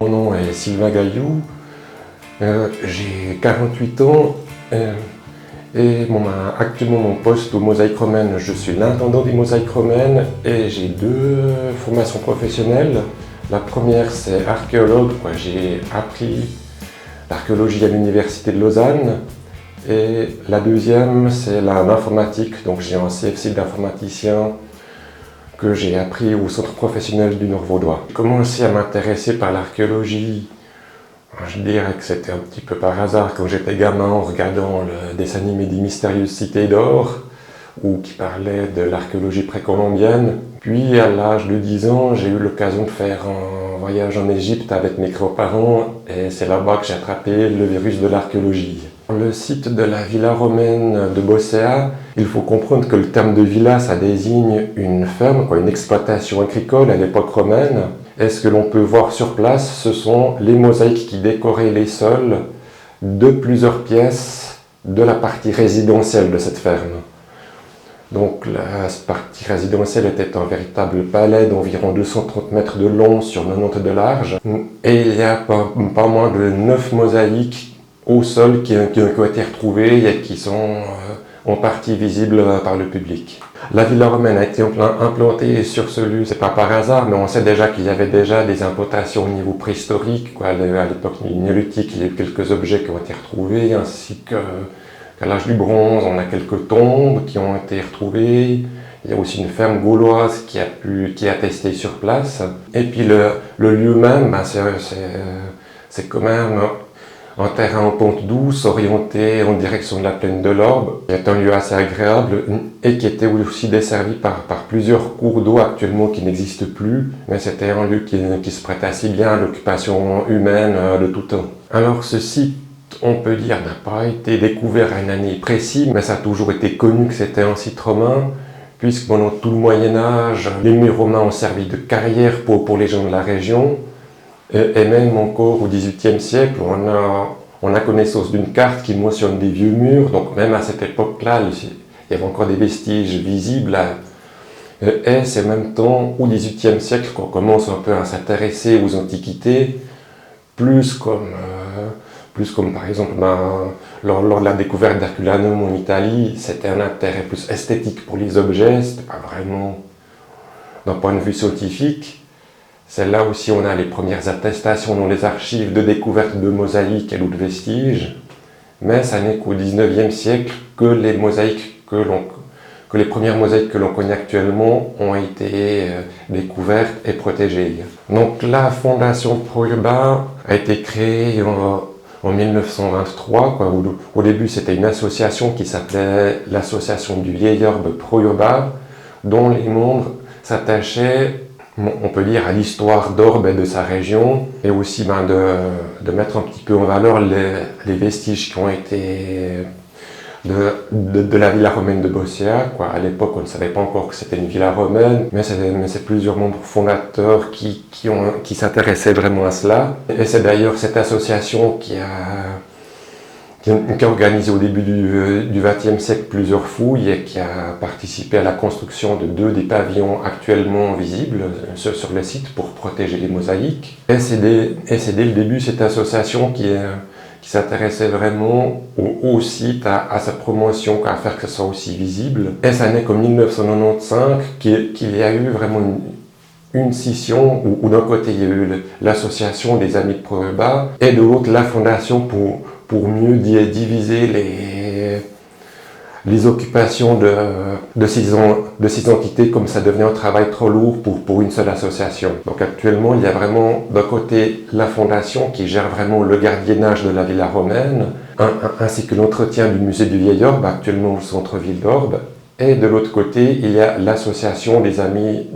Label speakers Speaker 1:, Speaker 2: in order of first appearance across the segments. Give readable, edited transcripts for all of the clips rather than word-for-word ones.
Speaker 1: Mon nom est Sylvain Gaillou, j'ai 48 ans et actuellement mon poste aux Mosaïques Romaines, je suis l'intendant des Mosaïques Romaines et j'ai deux formations professionnelles. La première c'est archéologue, j'ai appris l'archéologie à l'université de Lausanne et la deuxième c'est l'informatique, donc j'ai un CFC d'informaticien que j'ai appris au centre professionnel du Nord-Vaudois. J'ai commencé à m'intéresser par l'archéologie, je dirais que c'était un petit peu par hasard quand j'étais gamin en regardant le dessin animé des Mystérieuses Cités d'Or, ou qui parlait de l'archéologie précolombienne. Puis à l'âge de 10 ans, j'ai eu l'occasion de faire un voyage en Égypte avec mes grands-parents et c'est là-bas que j'ai attrapé le virus de l'archéologie. Le site de la villa romaine de Bosséa, il faut comprendre que le terme de villa, ça désigne une ferme, une exploitation agricole à l'époque romaine. Et ce que l'on peut voir sur place, ce sont les mosaïques qui décoraient les sols de plusieurs pièces de la partie résidentielle de cette ferme. Donc la partie résidentielle était un véritable palais d'environ 230 mètres de long sur 90 de large. Et il y a pas moins de 9 mosaïques au sol qui ont été retrouvées et qui sont en partie visibles par le public. La villa romaine a été implantée sur ce lieu, c'est pas par hasard, mais on sait déjà qu'il y avait déjà des implantations au niveau préhistorique. À l'époque néolithique, il y a eu quelques objets qui ont été retrouvés, ainsi qu'à l'âge du bronze, on a quelques tombes qui ont été retrouvées. Il y a aussi une ferme gauloise qui a testé sur place. Et puis le lieu même, c'est quand même un terrain en pente douce, orienté en direction de la plaine de l'Orbe, qui est un lieu assez agréable et qui était aussi desservi par plusieurs cours d'eau actuellement qui n'existent plus, mais c'était un lieu qui se prêtait assez bien à l'occupation humaine de tout temps. Alors ce site, on peut dire, n'a pas été découvert à une année précise, mais ça a toujours été connu que c'était un site romain, puisque pendant tout le Moyen-Âge, les murs romains ont servi de carrière pour les gens de la région. Et même encore au XVIIIe siècle, on a connaissance d'une carte qui mentionne des vieux murs, donc même à cette époque-là, il y avait encore des vestiges visibles. Et c'est en même temps, au XVIIIe siècle, qu'on commence un peu à s'intéresser aux antiquités, plus comme par exemple lors de la découverte d'Herculaneum en Italie, c'était un intérêt plus esthétique pour les objets, c'était pas vraiment d'un point de vue scientifique. C'est là aussi on a les premières attestations dans les archives de découverte de mosaïques et d'autres vestiges. Mais ça n'est qu'au XIXe siècle que les premières mosaïques que l'on connaît actuellement ont été découvertes et protégées. Donc la fondation Pro-Urbain a été créée en 1923. Au début c'était une association qui s'appelait l'Association du Vieil Orbe Pro-Urbain, dont les membres s'attachaient, on peut dire, à l'histoire d'Orbe et de sa région, et aussi de mettre un petit peu en valeur les vestiges qui ont été de la villa romaine de Bosséa. À l'époque, on ne savait pas encore que c'était une villa romaine, mais c'est plusieurs membres fondateurs qui s'intéressaient vraiment à cela. Et c'est d'ailleurs cette association qui a organisé au début du XXe siècle plusieurs fouilles et qui a participé à la construction de 2 des pavillons actuellement visibles sur le site pour protéger les mosaïques. Et c'est dès le début cette association qui s'intéressait vraiment au site, à sa promotion, à faire que ce soit aussi visible. Et ça n'est qu'en 1995 qu'il y a eu vraiment une scission où d'un côté il y a eu l'association des Amis de Pro-Urbain et de l'autre la fondation pour mieux diviser les occupations de ces entités, comme ça devenait un travail trop lourd pour une seule association. Donc actuellement, il y a vraiment d'un côté la fondation qui gère vraiment le gardiennage de la villa romaine, ainsi que l'entretien du musée du Vieil Orbe, actuellement au centre-ville d'Orbe. Et de l'autre côté, il y a l'association des Amis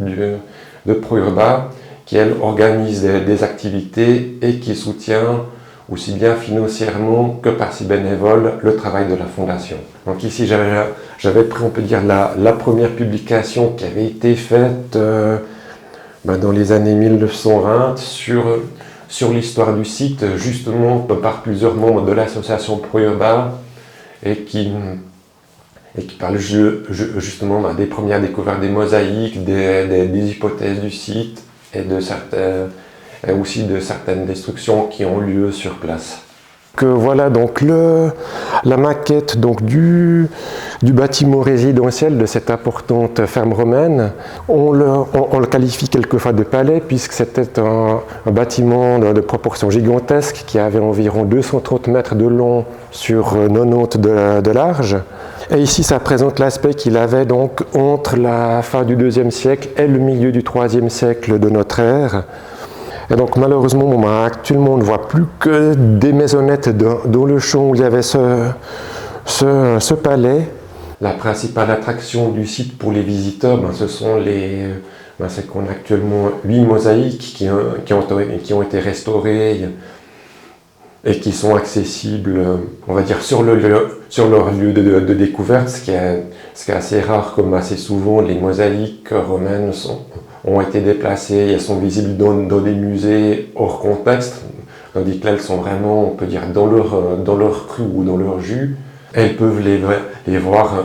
Speaker 1: de Pro-Urbain, qui elle organise des activités et qui soutient aussi bien financièrement que par ses bénévoles le travail de la fondation. Donc ici j'avais pris, on peut dire, la première publication qui avait été faite dans les années 1920 sur l'histoire du site, justement par plusieurs membres de l'association Pro-Urbain et qui parle justement des premières découvertes des mosaïques, des hypothèses du site et de et aussi de certaines destructions qui ont lieu sur place. Voilà donc la maquette donc du bâtiment résidentiel de cette importante ferme romaine. On le qualifie quelquefois de palais puisque c'était un bâtiment de proportions gigantesques qui avait environ 230 mètres de long sur 90 de large. Et ici ça présente l'aspect qu'il avait donc entre la fin du IIe siècle et le milieu du IIIe siècle de notre ère. Et donc malheureusement, actuellement, on ne voit plus que des maisonnettes dans le champ où il y avait ce palais. La principale attraction du site pour les visiteurs, ce sont c'est qu'on a actuellement 8 mosaïques qui ont été restaurées et qui sont accessibles, on va dire, sur leur lieu de découverte, ce qui est assez rare, comme assez souvent les mosaïques romaines ont été déplacées, elles sont visibles dans des musées hors contexte, tandis que là elles sont vraiment, on peut dire, dans leur cru ou dans leur jus. Elles peuvent les voir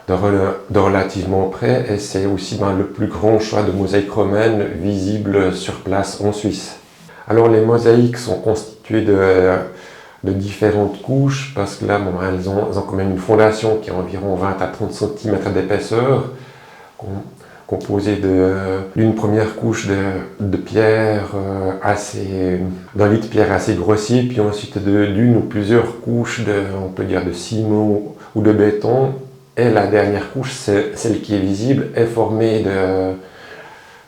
Speaker 1: de relativement près, et c'est aussi le plus grand choix de mosaïques romaines visibles sur place en Suisse. Alors les mosaïques sont constituées de différentes couches, parce que là elles ont quand même une fondation qui a environ 20 à 30 cm d'épaisseur, composée d'une première couche de pierre d'un lit de pierre assez grossier, puis ensuite d'une ou plusieurs couches on peut dire de ciment ou de béton, et la dernière couche, celle qui est visible, est formée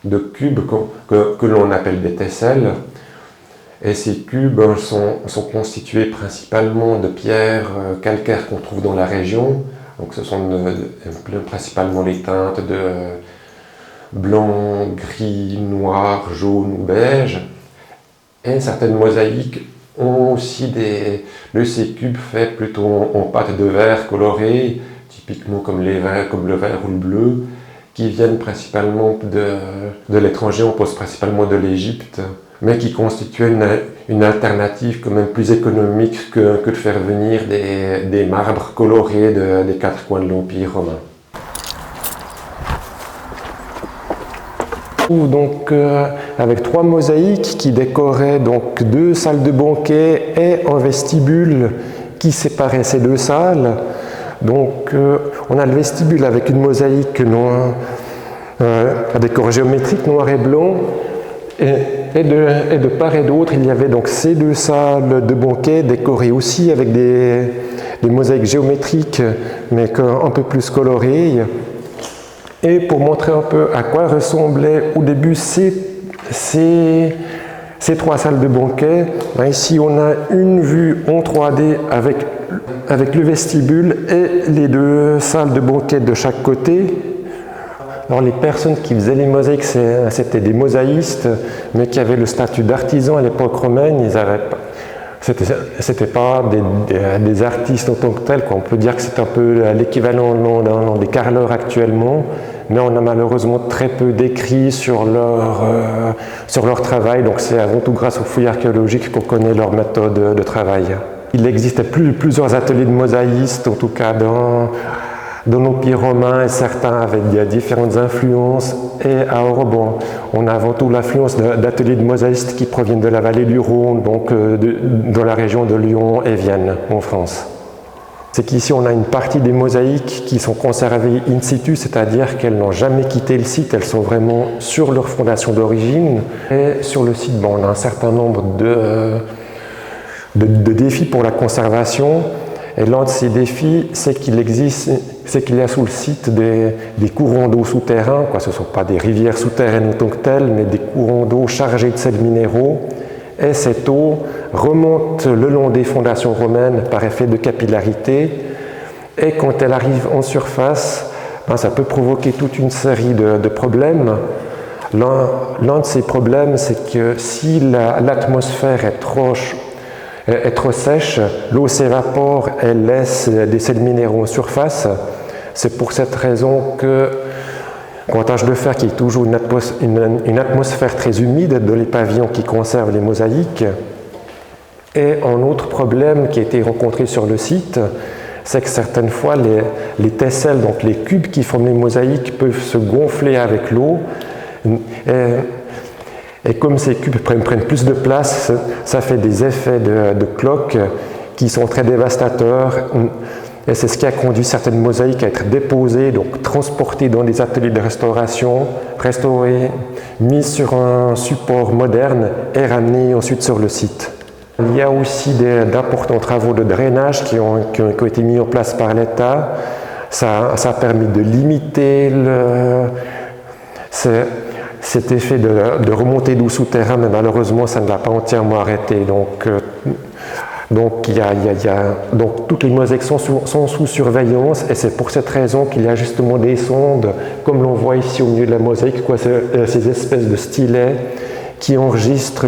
Speaker 1: de cubes que l'on appelle des tesselles. Et ces cubes sont constitués principalement de pierres calcaires qu'on trouve dans la région. Donc ce sont principalement les teintes de blanc, gris, noir, jaune ou beige. Et certaines mosaïques ont aussi de ces cubes faits plutôt en pâte de verre colorée, typiquement comme le vert ou le bleu, qui viennent principalement de l'étranger, on pose principalement de l'Égypte, mais qui constituent une alternative quand même plus économique que de faire venir des marbres colorés des quatre coins de l'Empire romain. Donc avec 3 mosaïques qui décoraient donc 2 salles de banquet et un vestibule qui séparait ces 2 salles. Donc on a le vestibule avec une mosaïque à décor géométrique noir et blanc, et de part et d'autre il y avait donc ces 2 salles de banquet décorées aussi avec des mosaïques géométriques mais un peu plus colorées. Et pour montrer un peu à quoi ressemblaient au début ces 3 salles de banquet, ici on a une vue en 3D avec le vestibule et les 2 salles de banquet de chaque côté. Alors les personnes qui faisaient les mosaïques, c'était des mosaïstes, mais qui avaient le statut d'artisans à l'époque romaine. C'était pas des artistes en tant que tels, quoi. On peut dire que c'est un peu l'équivalent des carreleurs actuellement, mais on a malheureusement très peu d'écrits sur leur travail, donc c'est avant tout grâce aux fouilles archéologiques qu'on connaît leur méthode de travail. Il existait plusieurs ateliers de mosaïstes, en tout cas dans l'Empire romain, et certains avaient différentes influences. Et à Orban, on a avant tout l'influence d'ateliers de mosaïstes qui proviennent de la vallée du Rhône, donc dans la région de Lyon et Vienne, en France. C'est qu'ici, on a une partie des mosaïques qui sont conservées in situ, c'est-à-dire qu'elles n'ont jamais quitté le site, elles sont vraiment sur leur fondation d'origine. Et sur le site, on a un certain nombre de défis pour la conservation. Et l'un de ces défis, c'est qu'il y a sous le site des courants d'eau souterrains, ce ne sont pas des rivières souterraines en tant que telles, mais des courants d'eau chargés de sels minéraux. Et cette eau remonte le long des fondations romaines par effet de capillarité. Et quand elle arrive en surface, ça peut provoquer toute une série de problèmes. L'un de ces problèmes, c'est que si l'atmosphère est trop sèche, l'eau s'évapore et laisse des sels minéraux en surface. C'est pour cette raison que, avantage de fer, qu'il y ait toujours une atmosphère très humide dans les pavillons qui conservent les mosaïques. Et un autre problème qui a été rencontré sur le site, c'est que certaines fois les tesselles, donc les cubes qui forment les mosaïques, peuvent se gonfler avec l'eau. Et comme ces cubes prennent plus de place, ça fait des effets de cloque qui sont très dévastateurs. Et c'est ce qui a conduit certaines mosaïques à être déposées, donc transportées dans des ateliers de restauration, restaurées, mises sur un support moderne et ramenées ensuite sur le site. Il y a aussi d'importants travaux de drainage qui ont été mis en place par l'État. Ça a permis de limiter cet effet de remontée d'eau souterrain, mais malheureusement ça ne l'a pas entièrement arrêté. Donc toutes les mosaïques sont sous surveillance, et c'est pour cette raison qu'il y a justement des sondes, comme l'on voit ici au milieu de la mosaïque, ces espèces de stylets qui enregistrent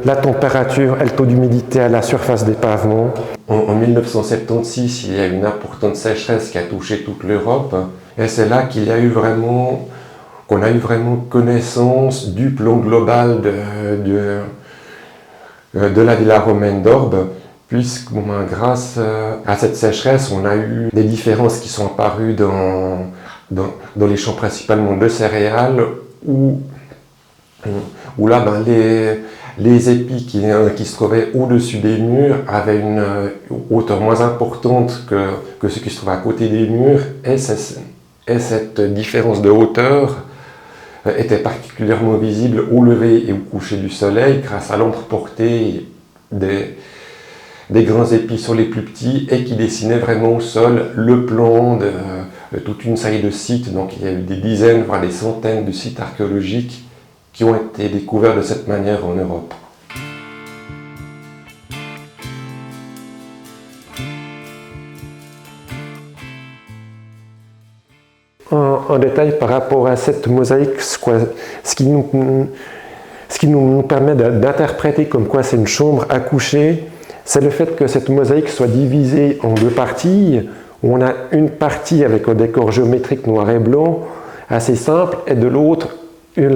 Speaker 1: la température et le taux d'humidité à la surface des pavements. En 1976, il y a une importante sécheresse qui a touché toute l'Europe, et c'est là qu'on a eu vraiment connaissance du plan global de la villa romaine d'Orbe, puisque grâce à cette sécheresse, on a eu des différences qui sont apparues dans les champs principalement de céréales, où là, les épis qui se trouvaient au-dessus des murs avaient une hauteur moins importante que ceux qui se trouvaient à côté des murs, et cette différence de hauteur était particulièrement visible au lever et au coucher du soleil grâce à l'entreportée des grands épis sur les plus petits, et qui dessinaient vraiment au sol le plan de toute une série de sites. Donc il y a eu des dizaines, voire des centaines de sites archéologiques qui ont été découverts de cette manière en Europe. En détail par rapport à cette mosaïque, ce qui nous permet d'interpréter comme quoi c'est une chambre à coucher, c'est le fait que cette mosaïque soit divisée en deux parties, où on a une partie avec un décor géométrique noir et blanc, assez simple, et de l'autre le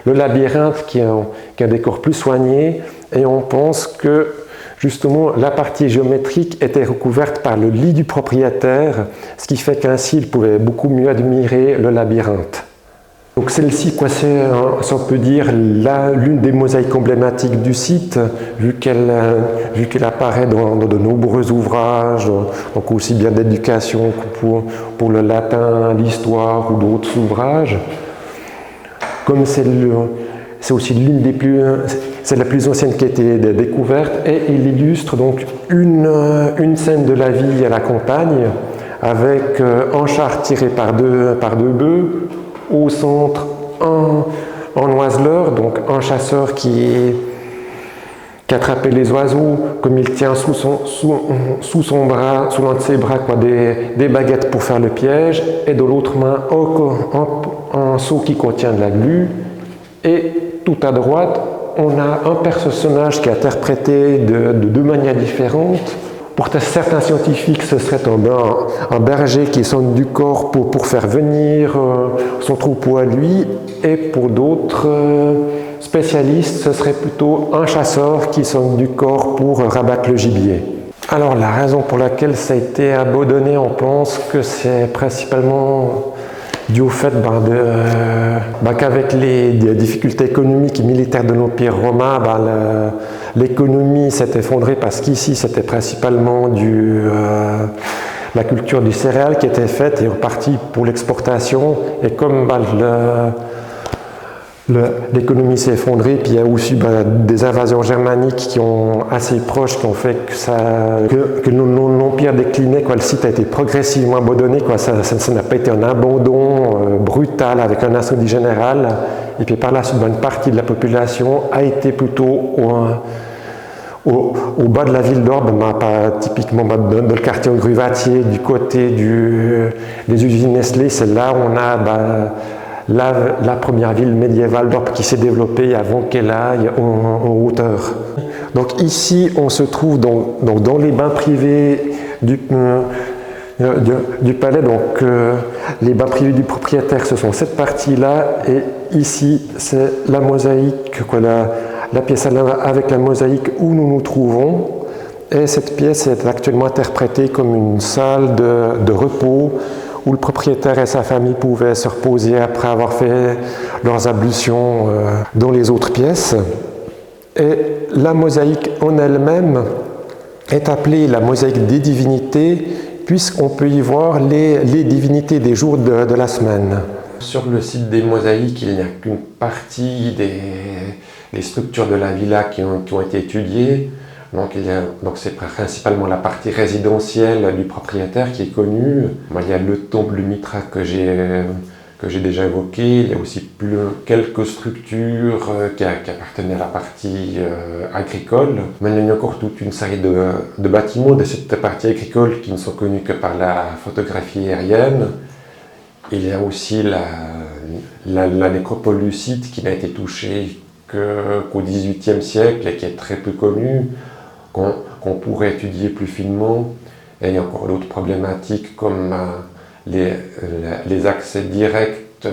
Speaker 1: labyrinthe qui a un décor plus soigné, et on pense que justement la partie géométrique était recouverte par le lit du propriétaire, ce qui fait qu'ainsi il pouvait beaucoup mieux admirer le labyrinthe. Donc celle-ci, si on peut dire, l'une des mosaïques emblématiques du site, vu qu'elle apparaît dans de nombreux ouvrages, donc aussi bien d'éducation que pour le latin, l'histoire ou d'autres ouvrages. Comme c'est aussi c'est la plus ancienne qui a été découverte, et il illustre donc une scène de la vie à la campagne, avec un char tiré par deux bœufs, au centre un oiseleur, donc un chasseur qui attrapait les oiseaux, comme il tient sous son bras, sous l'un de ses bras, des baguettes pour faire le piège, et de l'autre main un seau qui contient de la glu. Et tout à droite, on a un personnage qui est interprété de deux manières différentes. Pour certains scientifiques, ce serait un berger qui sonne du corps pour faire venir son troupeau à lui, et pour d'autres spécialistes, ce serait plutôt un chasseur qui sonne du corps pour rabattre le gibier. Alors la raison pour laquelle ça a été abandonné, on pense que c'est principalement dû au fait qu'avec les difficultés économiques et militaires de l'Empire romain, l'économie s'est effondrée, parce qu'ici c'était principalement la culture du céréal qui était faite et repartie pour l'exportation, et comme l'économie s'est effondrée, puis il y a aussi des invasions germaniques qui ont assez proches, qui ont fait que l'empire déclinait, le site a été progressivement abandonné, ça n'a pas été un abandon brutal avec un incendie général, et puis par la suite une partie de la population a été plutôt au bas de la ville d'Orbe, typiquement dans le quartier au Gruvatier, du côté des usines Nestlé. C'est là où on a la première ville médiévale d'Orbe qui s'est développée avant qu'elle aille en hauteur. Donc ici, on se trouve dans les bains privés du palais. Donc les bains privés du propriétaire, ce sont cette partie-là, et ici, c'est la mosaïque, la pièce avec la mosaïque où nous nous trouvons. Et cette pièce est actuellement interprétée comme une salle de repos, où le propriétaire et sa famille pouvaient se reposer après avoir fait leurs ablutions dans les autres pièces. Et la mosaïque en elle-même est appelée la mosaïque des divinités, puisqu'on peut y voir les divinités des jours de la semaine. Sur le site des mosaïques, il n'y a qu'une partie des structures de la villa qui ont été étudiées. Donc c'est principalement la partie résidentielle du propriétaire qui est connue. Il y a le temple Mitra que j'ai déjà évoqué. Il y a aussi quelques structures qui appartenaient à la partie agricole. Mais il y a encore toute une série de bâtiments de cette partie agricole qui ne sont connus que par la photographie aérienne. Il y a aussi la nécropole lucide qui n'a été touchée qu'au XVIIIe siècle et qui est très peu connue, qu'on pourrait étudier plus finement. Et il y a encore d'autres problématiques comme les accès directs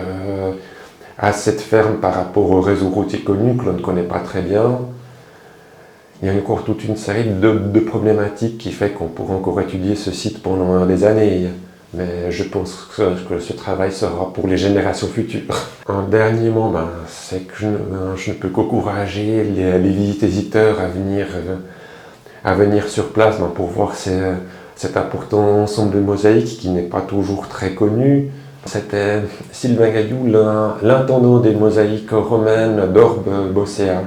Speaker 1: à cette ferme par rapport au réseau routier connu que l'on ne connaît pas très bien. Il y a encore toute une série de problématiques qui fait qu'on pourrait encore étudier ce site pendant des années. Mais je pense que ce travail sera pour les générations futures. Un dernier mot, c'est que je ne peux qu'encourager les visiteurs à venir sur place pour voir cet important ensemble de mosaïques qui n'est pas toujours très connu. C'était Sylvain Gaillou, l'intendant des mosaïques romaines d'Orbe-Bossea.